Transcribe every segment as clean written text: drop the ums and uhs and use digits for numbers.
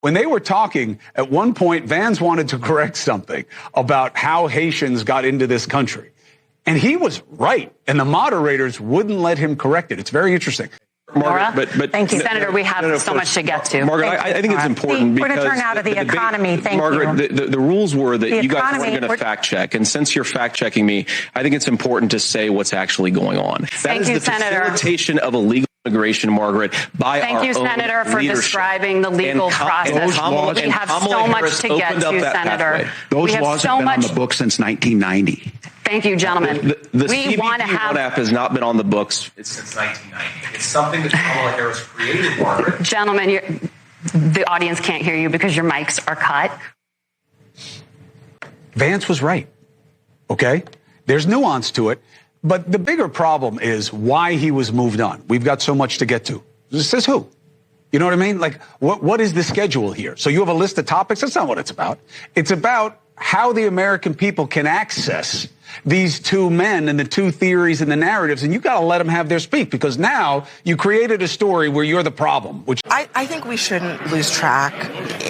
When they were talking, at one point, Vance wanted to correct something about how Haitians got into this country. And he was right. And the moderators wouldn't let him correct it. It's very interesting. Margaret, but thank you, Senator. We have so much to get to. Margaret, I think it's important because we're going to turn out of the economy. Thank Margaret, you. The rules were that you guys weren't going to fact check, and since you're fact checking me, I think it's important to say what's actually going on. Thank you, Senator. Facilitation of illegal immigration, Margaret, by Thank you, Senator, for describing the legal process. We have so much to get to, Senator. Those laws have been on the books since 1990. Thank you, gentlemen. The CBP app has not been on the books since 1990. It's something that Kamala Harris created, Margaret. Gentlemen, the audience can't hear you because your mics are cut. Vance was right. Okay? There's nuance to it. But the bigger problem is why he was moved on. We've got so much to get to. Says who? You know what I mean? Like, what is the schedule here? So you have a list of topics? That's not what it's about. It's about how the American people can access these two men and the two theories and the narratives, and you got to let them have their speak, because now you created a story where you're the problem. Which I think we shouldn't lose track.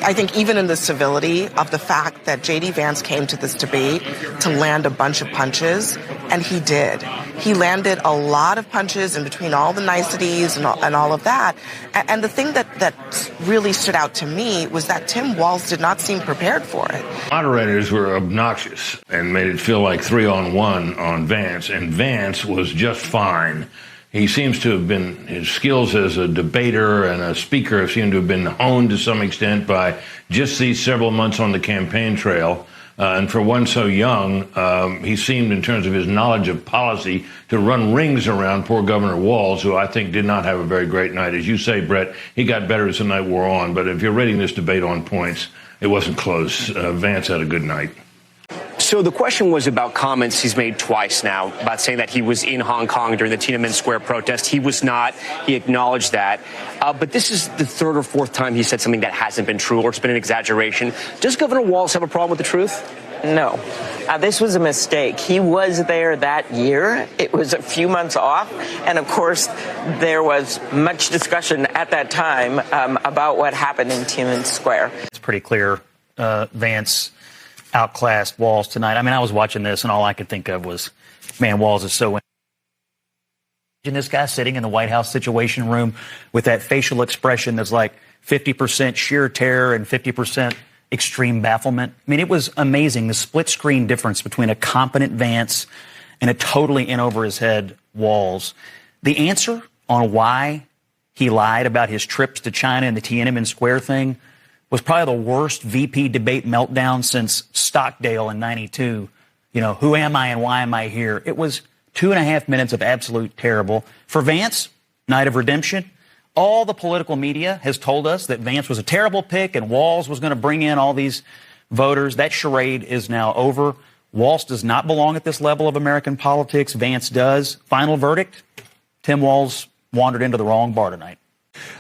I think even in the civility of the fact that J.D. Vance came to this debate to land a bunch of punches, and he did. He landed a lot of punches in between all the niceties and all of that. And the thing that really stood out to me was that Tim Walz did not seem prepared for it. Moderators were obnoxious and made it feel like 3-on-1 on Vance, and Vance was just fine. He seems to have been, his skills as a debater and a speaker seem to have been honed to some extent by just these several months on the campaign trail. And for one so young, he seemed, in terms of his knowledge of policy, to run rings around poor Governor Walz, who I think did not have a very great night. As you say, Brett, he got better as the night wore on. But if you're rating this debate on points, it wasn't close. Vance had a good night. So the question was about comments he's made twice now about saying that he was in Hong Kong during the Tiananmen Square protest. He was not. He acknowledged that. But this is the third or fourth time he said something that hasn't been true or it's been an exaggeration. Does Governor Walz have a problem with the truth? No. This was a mistake. He was there that year. It was a few months off. And, of course, there was much discussion at that time about what happened in Tiananmen Square. It's pretty clear Vance outclassed Walz tonight. I mean, I was watching this, and all I could think of was, man, Walz is so... And this guy sitting in the White House Situation Room with that facial expression that's like 50% sheer terror and 50% extreme bafflement. I mean, it was amazing, the split-screen difference between a competent Vance and a totally in-over-his-head Walz. The answer on why he lied about his trips to China and the Tiananmen Square thing was probably the worst VP debate meltdown since Stockdale in '92. You know, who am I and why am I here? It was 2.5 minutes of absolute terrible. For Vance, night of redemption. All the political media has told us that Vance was a terrible pick and Walz was going to bring in all these voters. That charade is now over. Walz does not belong at this level of American politics. Vance does. Final verdict, Tim Walz wandered into the wrong bar tonight.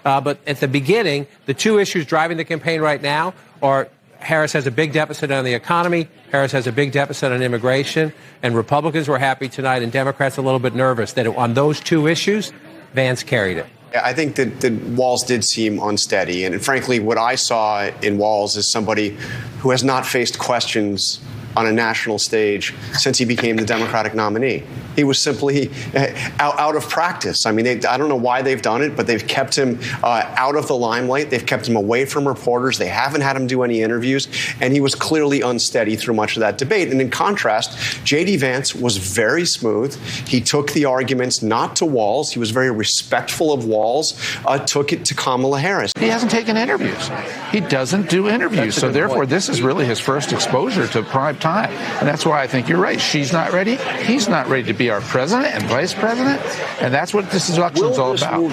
But at the beginning, the two issues driving the campaign right now are Harris has a big deficit on the economy, Harris has a big deficit on immigration, and Republicans were happy tonight and Democrats a little bit nervous that on those two issues, Vance carried it. I think that Walz did seem unsteady. And frankly, what I saw in Walz is somebody who has not faced questions on a national stage since he became the Democratic nominee. He was simply out of practice. I mean, I don't know why they've done it, but they've kept him out of the limelight. They've kept him away from reporters. They haven't had him do any interviews. And he was clearly unsteady through much of that debate. And in contrast, J.D. Vance was very smooth. He took the arguments not to Walz. He was very respectful of Walz, took it to Kamala Harris. He hasn't taken interviews. He doesn't do interviews. So therefore, this is really his first exposure to prime time. And that's why I think you're right. She's not ready. He's not ready to be our president and vice president. And that's what this election's all about.